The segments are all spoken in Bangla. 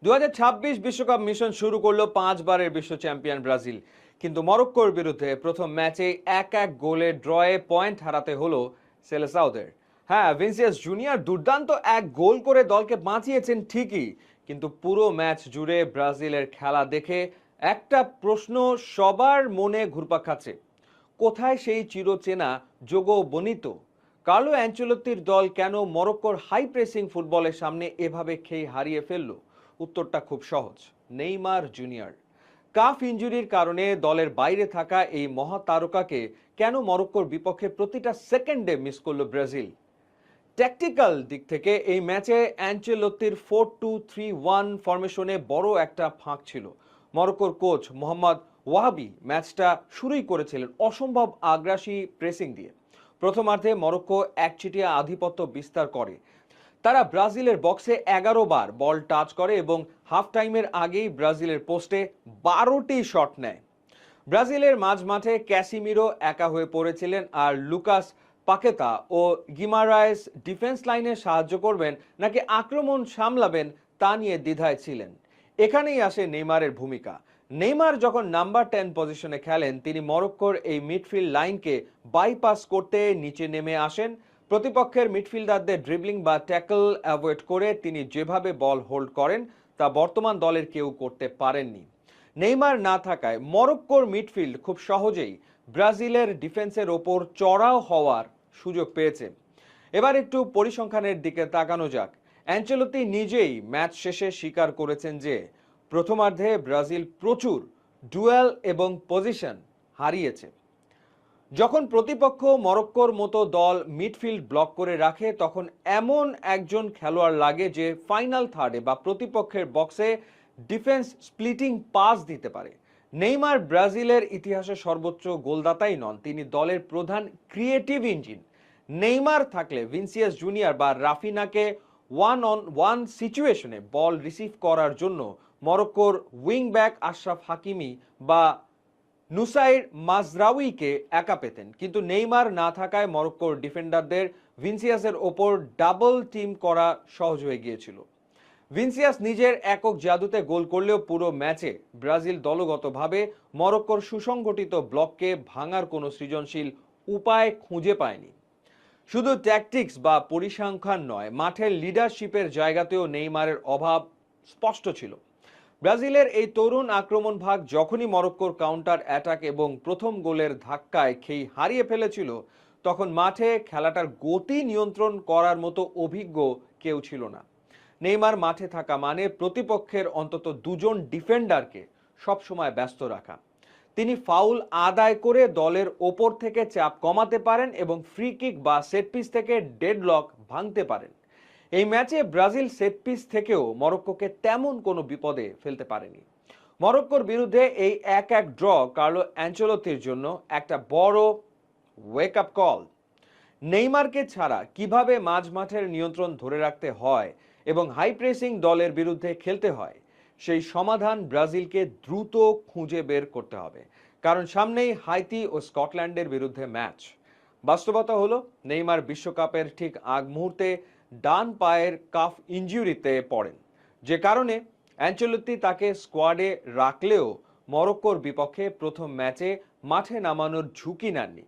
2026 বিশ্বকাপ মিশন শুরু করলো 5 বারের বিশ্ব চ্যাম্পিয়ন ব্রাজিল। কিন্তু মরক্কোর বিরুদ্ধে প্রথম ম্যাচে 1-1 গোলে ড্রয়ে পয়েন্ট হারাতে হলো সেলেসাওদের। হ্যাঁ, ভিনিসিয়াস জুনিয়র দুর্দান্ত এক গোল করে দলকে বাঁচিয়েছেন ঠিকই, কিন্তু পুরো ম্যাচ জুড়ে ব্রাজিলের খেলা দেখে একটা প্রশ্ন সবার মনে ঘুরপাক খাচ্ছে। কোথায় সেই চিরচেনা যোগো বনিতো? কার্লো অ্যানচেলোত্তির দল কেন মরক্কোর হাই প্রেসিং ফুটবলের সামনে এভাবে খেই হারিয়ে ফেললো? উত্তরটা খুব সহজ, নেইমার জুনিয়র। কাফ ইনজুরির কারণে দলের বাইরে থাকা এই মহাতারকাকে কেন মরক্কোর বিপক্ষে প্রতিটা সেকেন্ডে মিস করলো ব্রাজিল? ট্যাকটিক্যাল দিক থেকে এই ম্যাচে অ্যানচেলোত্তির 4-2-3-1 ফরমেশনে বড় একটা ফাঁক ছিল। মরক্কোর কোচ মোহাম্মদ ওয়াহাবি ম্যাচটা শুরুই করেছিলেন অসম্ভব আগ্রাসী প্রেসিং দিয়ে। প্রথমার্ধে মরক্কো একচেটিয়া আধিপত্য বিস্তার করে। তারা ব্রাজিলের বক্সে 11 বার বল টাচ করে এবং হাফ টাইমের আগেই ব্রাজিলের পোস্টে 12টি শট নেয়। ব্রাজিলের মাঝমাঠে ক্যাসিমিরো একা হয়ে পড়েছিলেন, আর লুকাস পাকেতা ও গিমারায়েস ডিফেন্স লাইনে সাহায্য করবেন নাকি আক্রমণ সামলাবেন তা নিয়ে দ্বিধায় ছিলেন। এখানেই আসে নেইমারের ভূমিকা। নেইমার যখন নাম্বার 10 পজিশনে খেলেন, তিনি মরক্কোর এই মিডফিল্ড লাইনকে বাইপাস করতে নিচে নেমে আসেন। প্রতিপক্ষের মিডফিল্ডারদের ড্রিবলিং বা ট্যাকল অ্যাভয়েড করে তিনি যেভাবে বল হোল্ড করেন তা বর্তমান দলের কেউ করতে পারেননি। নেইমার না থাকায় মরক্কোর মিডফিল্ড খুব সহজেই ব্রাজিলের ডিফেন্সের ওপর চড়াও হওয়ার সুযোগ পেয়েছে। এবার একটু পরিসংখ্যানের দিকে তাকানো যাক। অ্যানচেলোত্তি নিজেই ম্যাচ শেষে স্বীকার করেছেন যে প্রথমার্ধে ব্রাজিল প্রচুর ডুয়েল এবং পজিশন হারিয়েছে। যখন প্রতিপক্ষ মরক্কোর মতো দল মিডফিল্ড ব্লক করে রাখে, তখন এমন একজন খেলোয়াড় লাগে যে ফাইনাল থার্ডে বা প্রতিপক্ষের বক্সে ডিফেন্স স্প্লিটিং পাস দিতে পারে। নেইমার ব্রাজিলের ইতিহাসে সর্বোচ্চ গোলদাতাই নন, তিনি দলের প্রধান ক্রিয়েটিভ ইঞ্জিন। নেইমার থাকলে ভিনিসিয়াস জুনিয়র বা রাফিনাকে ওয়ান অন ওয়ান সিচুয়েশনে বল রিসিভ করার জন্য মরক্কোর উইং ব্যাক আশরাফ হাকিমি বা নুসাইর মাজরাউইকে একা পেতেন। কিন্তু নেইমার না থাকায় মরক্কোর ডিফেন্ডারদের ভিনিসিয়াসের ওপর ডাবল টিম করা সহজ হয়ে গিয়েছিল। ভিনিসিয়াস নিজের একক জাদুতে গোল করলেও পুরো ম্যাচে ব্রাজিল দলগতভাবে মরক্কোর সুসংগঠিত ব্লককে ভাঙার কোনো সৃজনশীল উপায় খুঁজে পায়নি। শুধু ট্যাকটিক্স বা পরিসংখ্যান নয়, মাঠের লিডারশিপের জায়গাতেও নেইমারের অভাব স্পষ্ট ছিল। ব্রাজিলের এই তরুণ আক্রমণ ভাগ যখনই মরক্কোর কাউন্টার অ্যাটাক এবং প্রথম গোলের ধাক্কায় খেই হারিয়ে ফেলেছিল, তখন মাঠে খেলাটার গতি নিয়ন্ত্রণ করার মতো অভিজ্ঞ কেউ ছিল না। নেইমার মাঠে থাকা মানে প্রতিপক্ষের অন্তত দুজন ডিফেন্ডারকে সবসময় ব্যস্ত রাখা। তিনি ফাউল আদায় করে দলের ওপর থেকে চাপ কমাতে পারেন এবং ফ্রি কিক বা সেট পিস থেকে ডেডলক ভাঙতে পারেন। এই ম্যাচে ব্রাজিল সেট পিস থেকেও মরক্কোকে তেমন কোনো বিপদে ফেলতে পারেনি। মরক্কোর বিরুদ্ধে এই 1-1 ড্র কার্লো অ্যানচেলোত্তির জন্য একটা বড় ওয়েক আপ কল। নেইমারকে ছাড়া কিভাবে মাঝমাঠের নিয়ন্ত্রণ ধরে রাখতে হয় এবং হাই প্রেসিং দলের বিরুদ্ধে খেলতে হয়, সেই সমাধান ব্রাজিলকে দ্রুত খুঁজে বের করতে হবে, কারণ সামনেই হাইতি ও স্কটল্যান্ডের বিরুদ্ধে ম্যাচ। বাস্তবতা হলো, নেইমার বিশ্বকাপের ঠিক আগ মুহূর্তে ডান পায়ের কাফ ইনজুরিতে পড়েন, যে কারণে অ্যানচেলোত্তি তাকে স্কোয়াডে রাখলেও মরক্কোর বিপক্ষে প্রথম ম্যাচে মাঠে নামানোর ঝুঁকি নেননি।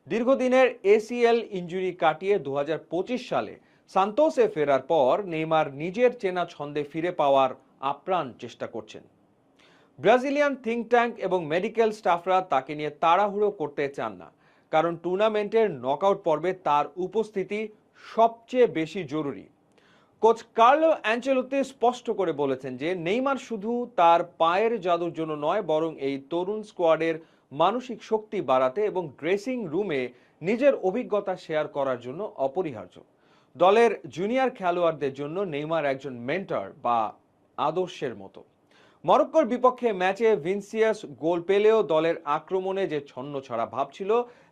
দীর্ঘদিনের এসিএল ইনজুরি কাটিয়ে 2025 সালে সান্তোসে ফেরার পর নেইমার নিজের চেনা ছন্দে ফিরে পাওয়ার আপ্রাণ চেষ্টা করছেন। ব্রাজিলিয়ান থিঙ্ক ট্যাঙ্ক এবং মেডিকেল স্টাফরা তাকে নিয়ে তাড়াহুড়ো করতে চান না, কারণ টুর্নামেন্টের নকআউট পর্বে তার উপস্থিতি সবচেয়ে বেশি জরুরি। কোচ কার্লো অ্যানচেলোত্তি স্পষ্ট করে বলেছেন যে নেইমার শুধু তার পায়ের জাদুর জন্য নয়, বরং এই তরুণ স্কোয়াডের মানসিক শক্তি বাড়াতে এবং ড্রেসিং রুমে নিজের অভিজ্ঞতা শেয়ার করার জন্য অপরিহার্য। দলের জুনিয়র খেলোয়াড়দের জন্য নেইমার একজন মেন্টর বা আদর্শের মতো। মরক্কোর বিপক্ষে ম্যাচে ভিনিসিয়াস গোল পেলেও দলের আক্রমণে যে ছন্নছাড়া ভাব ছিল,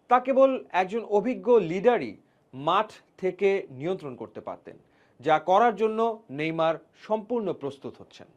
তা কেবল একজন অভিজ্ঞ লিডারই মাঠ থেকে নিয়ন্ত্রণ করতে পারতেন, যা করার জন্য নেইমার সম্পূর্ণ প্রস্তুত হচ্ছেন।